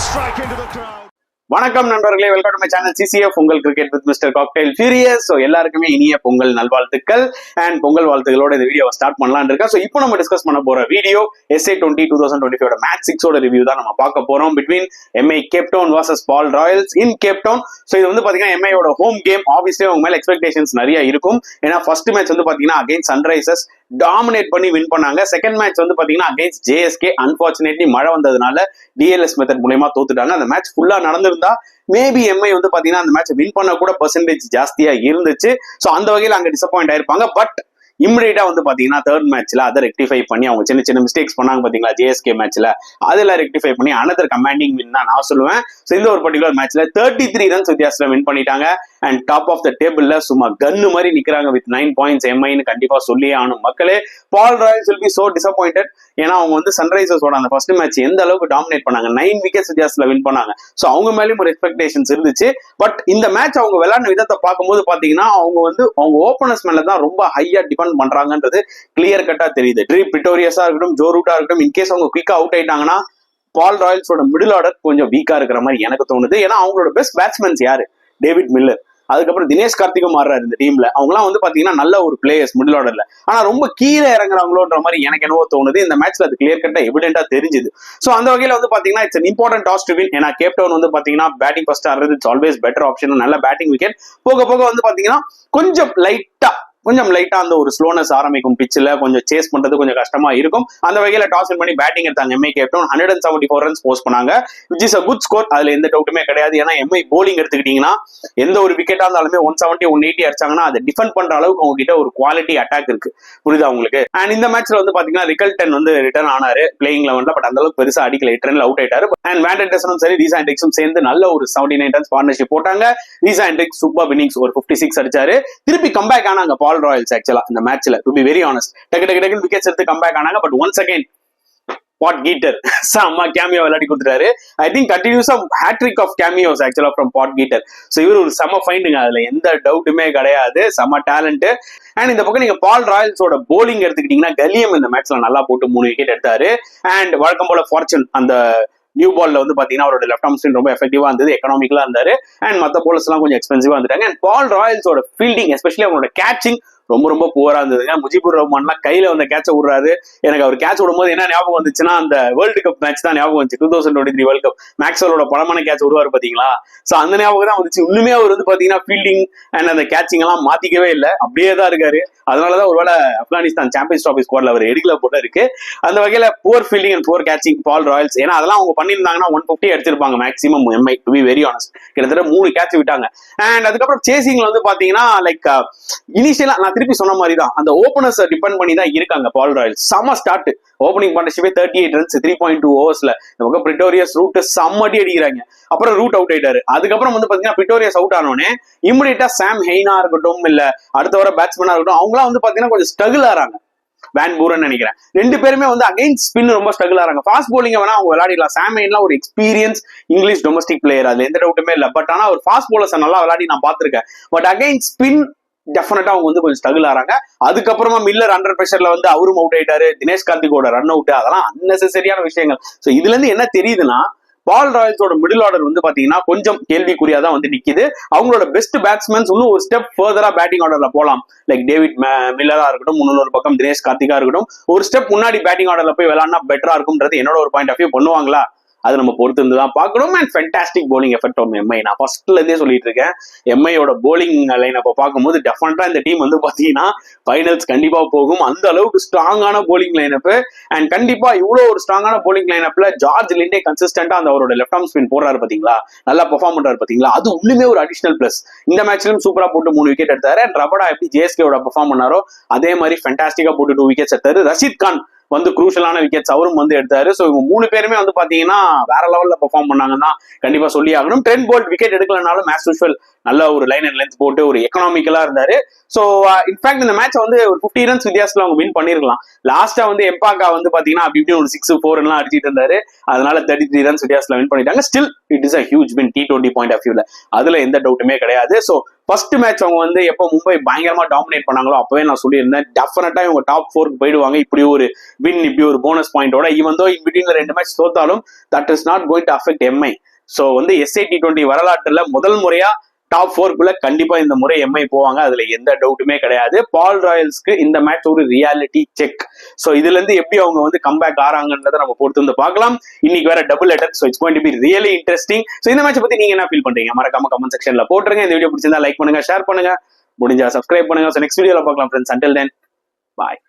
strike into the crowd. வணக்கம் நண்பர்களே, welcome to my channel CCF உங்கள் cricket with mister cocktail furious. So எல்லாருக்குமே இனிய பொங்கல் நல்வாழ்த்துக்கள் அண்ட் பொங்கல் வாழ்த்துக்களோட இந்த வீடியோவை ஸ்டார்ட் பண்ணலாம்னு இருக்கேன். ஸோ இப்போ நம்ம டிஸ்கஸ் பண்ண போற வீடியோ SA20 2025 மேட்ச் 6ஓட ரிவ்யூ தான் நம்ம பார்க்க போறோம். Between MI Cape Town versus Paarl Royals in Cape Town. So இது வந்து பாத்தீங்கன்னா MIயோட ஹோம் கேம். ஆப்வியஸ்லி அவங்க மேல எக்ஸ்பெக்டேஷன்ஸ் நிறைய இருக்கும். ஏன்னா ஃபர்ஸ்ட் மேட்ச் வந்து பாத்தீங்கன்னா அகைன்ஸ்ட் சன்ரைசர்ஸ் டாமினேட் பண்ணி வின் பண்ணாங்க. செகண்ட் மேட்ச் வந்து பாத்தீங்கன்னா அகைன்ஸ்ட் JSK அன்பார்ச்சுனேட்லி மழை வந்ததுனால DLS மெத்தட் மூலமா தோத்துட்டாங்க. அந்த மேட்ச் ஃபுல்லா நடந்திருந்தா மேபி MI வந்து பாத்தீங்கன்னா அந்த மேட்ச் வின் பண்ண கூட பெர்சன்டேஜ் ஜாஸ்தியா இருந்துச்சு. சோ அந்த வகையில் அங்க டிசப்பாயிண்ட் ஆயிருப்பாங்க. பட் இம்மிடியா வந்து பாத்தீங்கன்னா தேர்ட் மேட்ச்ல அதை ரெக்டிஃபை பண்ணி அவங்க சின்ன சின்ன மிஸ்டேக்ஸ் பண்ணாங்க பாத்தீங்களா JSK மேட்ச்ல, அதெல்லாம் ரெக்டிஃபை பண்ணி அனதர் கமாண்டிங் வின் தான் நான் சொல்லுவேன். ஸோ இந்த ஒரு பர்டிகுலர் மேட்ச்ல 33 ரன்ஸ் வித்தியாசத்துல வின் பண்ணிட்டாங்க. அண்ட் டாப் ஆஃப் த டேபிள்ல சும்மா கன்னு மாதிரி நிக்கிறாங்க வித் 9 பாயிண்ட்ஸ். MIன்னு கண்டிப்பா சொல்லியே ஆனும் மக்களே. Paarl Royals will be so disappointed. ஏன்னா அவங்க வந்து சன்ரைசர்ஸோட அந்த ஃபர்ஸ்ட் மேட்ச் எந்த அளவுக்கு டாமினேட் பண்ணாங்க, 9 விக்கெட்ஸ் வித்தியாசத்துல வின் பண்ணாங்க. ஸோ அவங்க மேலேயும் ஒரு எக்ஸ்பெக்டேஷன்ஸ் இருந்துச்சு. பட் இந்த மேட்ச் அவங்க விளையாடின விதத்தை பார்க்கும்போது பாத்தீங்கன்னா அவங்க வந்து அவங்க ஓப்பனர்ஸ் மேல தான் ரொம்ப ஹையா டிபெண்ட் பண்றாங்கன்றது கிளியர் கட்டா தெரியுது. பிரிட்டோரியஸா இருக்கட்டும், ஜோ ரூட்டா இருக்கட்டும், இன்கேஸ் அவங்க குயிக்கா அவுட் ஆயிட்டாங்கன்னா பால் ராயல்ஸோட மிடில் ஆர்டர் கொஞ்சம் வீக்கா இருக்கிற மாதிரி எனக்கு தோணுது. ஏன்னா அவங்களோட பெஸ்ட் பேட்ஸ்மேன்ஸ் யாரு? டேவிட் மில்லர், அதுக்கப்புறம் தினேஷ் கார்த்திக்கும் மாறுறாரு இந்த டீம்ல. அவங்கலாம் வந்து பாத்தீங்கன்னா நல்ல ஒரு பிளேயர்ஸ் மிடில் ஆர்டர்ல. ஆனா ரொம்ப கீழே இறங்குறாங்களோன்ற மாதிரி எனக்கு என்னவோ தோணுது. இந்த மேட்ச்ல அது கிளியர் கட்டா எவிடென்டா தெரிஞ்சுது. சோ அந்த வகையில வந்து பாத்தீங்கன்னா it's important toss to win. ஏன்னா கேப் டவுன் வந்து பாத்தீங்கன்னா பேட்டிங் ஃபர்ஸ்ட் ஆடுறது இட்ஸ் ஆல்வேஸ் பெட்டர் ஆப்ஷன். நல்ல பேட்டிங் விக்கெட். போக போக வந்து பாத்தீங்கன்னா கொஞ்சம் லைட்டா அந்த ஒரு ஸ்லோனஸ் ஆரம்பிக்கும். பிச்சில் கொஞ்சம் சேஸ் பண்றது கொஞ்சம் கஷ்டமா இருக்கும். அந்த வகையில டாஸ் வின் பண்ணி பேட்டிங் எடுத்தாங்க MI Cape Town. 174 runs post பண்ணாங்க, which is a good score. அதுல எந்த டவுட்டுமே கிடையாது. ஏன்னா MI போலிங் எடுத்துக்கிட்டீங்கன்னா எந்த ஒரு விக்கெட்டா இருந்தாலுமே 170 180 அடிச்சாங்கன்னா அதை டிஃபெண்ட் பண்ற அளவுக்கு அவங்க கிட்ட ஒரு குவாலிட்டி அட்டாக் இருக்கு. புரியுதா உங்களுக்கு? அண்ட் இந்த மேட்ச்ல வந்து பாத்தீங்கன்னா ரிகல்டன் வந்து ரிட்டர்ன் ஆனாரு பிளேயிங் லெவன்ல. பட் அந்த அளவுக்கு பெருசா அடிக்கல, 8 ரன்ல அவுட் ஆயிட்டாரு. அண்ட் வேண்டர்டனும் சரி ரீசா ஹெண்ட்ரிக்ஸும் சேர்ந்து நல்ல ஒரு 79 ரன்ஸ் பார்ட்னர்ஷிப் போட்டாங்க. ரீசா ஹெண்ட்ரிக்ஸ் சூப்பர் இன்னிங்ஸ், ஒரு 56 அடிச்சாரு. திருப்பி கம்பேக் ஆனாங்க பால் ராயல்ஸ் ஆக்சுவலா இந்த மேட்ச்ல. டு பி வெரி ஆனஸ்ட், டக்கு விக்கெட்ஸ் எடுத்து கம்பேக் ஆனாங்க. பட் ஒன்ஸ் அகைன் பாட் கீட்டர் செம்ம கேமியோ விளையாடி கொடுத்துட்டாரு. ஐ திங்க் கண்டினியூஸா ஹேட்ரிக் ஆஃப் கேமியோஸ் ஆக்சுவலா ஃப்ரம் பாட் கீட்டர். சோ இவர் ஒரு செம்ம ஃபைண்டுங்க, அதுல எந்த டவுட்டுமே கிடையாது. செம்ம டேலண்ட். அண்ட் இந்த பக்கம் நீங்க பால் ராயல்ஸோட போலிங் எடுத்துக்கிட்டீங்கன்னா கலியம் இந்த மேட்ச்ல நல்லா போட்டு 3 விக்கெட் எடுத்தாரு. அண்ட் வழக்கம் போல ஃபார்ச்சூன் அந்த நியூ பால்ல வந்து பாத்தீங்கன்னா அவரோட லெஃப்ட் ஆர்ம் ஸ்பின் ரொம்ப எஃபெக்டிவா இருந்தது, எக்கனாமிக்கலா இருந்தாரு. அண்ட் மத்த போலர்ஸ் எல்லாம் கொஞ்சம் எக்ஸ்பென்சிவா வந்துட்டாங்க. அண்ட் பால் ராயல்ஸோட ஃபீல்டிங் எஸ்பெஷலி அவங்களோட கேட்சிங் ரொம்ப புவரா இருந்ததுங்க. முஜிபுர் ரஹ்மான்லாம் கையில வந்த கேட்ச விடுறாரு. எனக்கு அவர் கேட்ச் விடும்போது என்ன ஞாபகம் வந்துச்சுன்னா அந்த வேர்ல்டு கப் மேட்ச் தான் ஞாபகம் வந்துச்சு. 2023 வேர்ல்டு கப் மேக்ஸ்வெலோட பலமான கேட்ச் விடுவாரு பாத்தீங்களா? சோ அந்த ஞாபகம் தான் வந்துச்சு. இன்னுமே அவர் வந்து பாத்தீங்கன்னா ஃபீல்டிங் அண்ட் அந்த கேட்சிங் எல்லாம் மாத்திக்கவே இல்லை, அப்படியே தான் இருக்காரு. அதனாலதான் ஒருவேளை ஆப்கானிஸ்தான் சாம்பியன்ஸ் டிராபி ஸ்குவாட்ல அவர் எடுக்கல போல இருக்கு. அந்த வகையில poor fielding and poor catching Paarl Royals. ஏன்னா அதெல்லாம் அவங்க பண்ணியிருந்தாங்கன்னா 150 அடிச்சிருப்பாங்க maximum MI, to be very honest. கிட்டத்தட்ட 3 கேட்ச் விட்டாங்க. அண்ட் அதுக்கப்புறம் சேசிங்ல வந்து பாத்தீங்கன்னா லைக் இனிஷியலா நான் திருப்பி சொன்ன மாதிரி தான் அந்த ஓபனர்ஸ் டிபெண்ட் பண்ணி தான் இருக்காங்க பால் ராயல்ஸ். செம ஸ்டார்ட். ஓப்பனிங் பார்ட்னர்ஷிப்பே 38 ரன்ஸ் 3.2 ஓவர்ஸ்ல. நமக்கு பிரிட்டோரியஸ் ரூட் செம்மடி அடிக்கிறாங்க. அப்புறம் ரூட் அவுட் ஆயிட்டாரு. அதுக்கப்புறம் வந்து பாத்தீங்கன்னா பிரிட்டோரியஸ் அவுட் ஆனோடனே இமிடியேட்டா சாம் ஹெய்னா இருக்கட்டும் இல்ல அடுத்த வர பேட்ஸ்மேனா இருக்கட்டும் அவங்களாம் வந்து பாத்தீங்கன்னா கொஞ்சம் ஸ்ட்ரகிள் ஆறாங்க. வேன் பூரன் நினைக்கிறேன் 2 பேருமே வந்து அகைன்ஸ்ட் ஸ்பின் ரொம்ப ஸ்ட்ரகிள் ஆறாங்க. ஃபாஸ்ட் போலிங்க வேணா அவங்க விளையாடிடலாம். சாம் ஹெய்ன்லாம் ஒரு எக்ஸ்பீரியன்ஸ் இங்கிலீஷ் டொமஸ்டிக் பிளேயர், அதுல எந்த டவுட்டுமே இல்லை. பட் ஆனா ஒரு ஃபாஸ்ட் போலர்ஸ் நல்லா விளையாடி நான் பாத்திருக்கேன். பட் அகைன்ஸ்ட் ஸ்பின் டெஃபினட்டா அவங்க வந்து கொஞ்சம் ஸ்ட்ரகிள் ஆறாங்க. அதுக்கப்புறமா மில்லர் அண்டர் பிரஷர்ல வந்து அவரும் அவுட் ஆயிட்டாரு. தினேஷ் கார்த்திகோட ரன் அவுட், அதெல்லாம் அன்னெசரியான விஷயங்கள். சோ இதுல இருந்து என்ன தெரியுதுன்னா பால் ராயல்ஸோட மிடில் ஆர்டர் வந்து பாத்தீங்கன்னா கொஞ்சம் கேள்விக்குறியா தான் வந்து நிக்குது. அவங்களோட பெஸ்ட் பேட்ஸ்மேன்ஸ் இன்னும் ஒரு ஸ்டெப் ஃபர்தரா பேட்டிங் ஆர்டர்ல போலாம். லைக் டேவிட் மில்லரா இருக்கட்டும், இன்னொரு பக்கம் தினேஷ் கார்த்திகா இருக்கட்டும், ஒரு ஸ்டெப் முன்னாடி பேட்டிங் ஆர்டர்ல போய் விளையாடினா பெட்டரா இருக்கும்ன்றது என்னோட ஒரு பாயிண்ட் ஆஃப் வியூ. பண்ணுவாங்களா அது நம்ம பொறுத்து இருந்து தான் பார்க்கணும். And fantastic bowling effect of MI. நான் ஃபர்ஸ்ட்ல இருந்தே சொல்லிட்டு இருக்கேன், MIயோட போலிங் லைன் அப்ப பார்க்கும்போது டெஃபினட்டா இந்த டீம் வந்து பாத்தீங்கன்னா ஃபைனல்ஸ் கண்டிப்பா போகும். அந்த அளவுக்கு ஸ்ட்ராங்கான போலிங் லைன் அப். அண்ட் கண்டிப்பா இவ்வளவு ஒரு ஸ்ட்ராங்கான போலிங் லைன் அப்ல ஜார்ஜ் லிண்டே கன்சிஸ்டன்டா அந்த அவரோட லெஃப்ட் ஆர்ம் ஸ்பின் போடுறாரு பாத்தீங்களா, நல்லா பெர்ஃபார்ம் பண்றாரு பாத்தீங்களா, அது இன்னுமே ஒரு அடிஷனல் பிளஸ். இந்த மேட்ச்லயும் சூப்பரா போட்டு 3 விக்கெட் எடுத்தாரு. அண்ட் ரபடா எப்படி JSKவோட பெர்ஃபார்ம் பண்ணாரோ அதே மாதிரி ஃபென்டாஸ்டிக்கா போட்டு 2 விக்கெட்ஸ் எடுத்தாரு. ரஷீத் கான் வந்து குரூஷலான விக்கெட்ஸ் அவரும் வந்து எடுத்தாரு. சோ இவங்க 3 பேருமே வந்து பாத்தீங்கன்னா வேற லெவல்ல பெர்ஃபார்ம் பண்ணாங்கன்னா கண்டிப்பா சொல்லி ஆகணும். ட்ரெண்ட் போல்ட் விக்கெட் எடுக்கலனாலும் ஆஸ் யூசுவல் நல்ல ஒரு லைன் அண்ட் லென்த் போட்டு ஒரு எக்கனாமிக்கலா இருந்தாரு. ஸோ இன்ஃபேக்ட் இந்த மேட்ச் வந்து ஒரு 50 ரன்ஸ் வித்தியாசத்துல அவங்க வின் பண்ணிருக்கலாம். லாஸ்டா வந்து எம்பாக்கா வந்து பாத்தீங்கன்னா அப்படி இப்படி ஒரு 6-4 எல்லாம் அடிச்சிட்டு இருந்தாரு. அதனால 33 ரன்ஸ் வித்தியாசத்துல வின் பண்ணிட்டாங்க. Still it is a huge win T20 point of வியூல, அதுல எந்த டவுட்டுமே கிடையாது. ஸோ ஃபர்ஸ்ட் மேட்ச் அவங்க வந்து எப்போ மும்பை பயங்கரமா டாமினேட் பண்ணாங்களோ அப்பவே நான் சொல்லியிருந்தேன் டெஃபினட்டா இவங்க டாப் 4 போயிடுவாங்க. இப்படி ஒரு வின், இப்படி ஒரு போனஸ் பாயிண்டோட, ஈவன் தோ இன் பிட்வீன்ல 2 மேட்ச் தோத்தாலும் that is not going to affect MI. So வந்து எஸ்ஐ T20 வரலாற்றுல முதல் முறையா டாப் 4 கண்டிப்பா இந்த முறை எம்ஐ போவாங்க, அதுல எந்த டவுட்டுமே கிடையாது. பால் ராயல்ஸ்க்கு இந்த மேட்ச் ஒரு ரியாலிட்டி செக். சோ இதுல இருந்து எப்படி அவங்க வந்து கம்பேக் ஆறாங்கன்றதை நம்ம பொறுத்து வந்து பார்க்கலாம். இன்னைக்கு வேற double header, so it's going to be really interesting. So இந்த மேட்ச் பத்தி நீங்க என்ன ஃபீல் பண்றீங்க மறக்காம கமெண்ட் செக்ஷன்ல போட்டுருங்க. இந்த வீடியோ பிடிச்சிருந்தா லைக் பண்ணுங்க, ஷேர் பண்ணுங்க, முடிஞ்சா சப்ஸ்கிரைப் பண்ணுங்க. சோ நெக்ஸ்ட் வீடியோல பார்க்கலாம் ஃப்ரெண்ட்ஸ். அன்டில் தென் பாய்.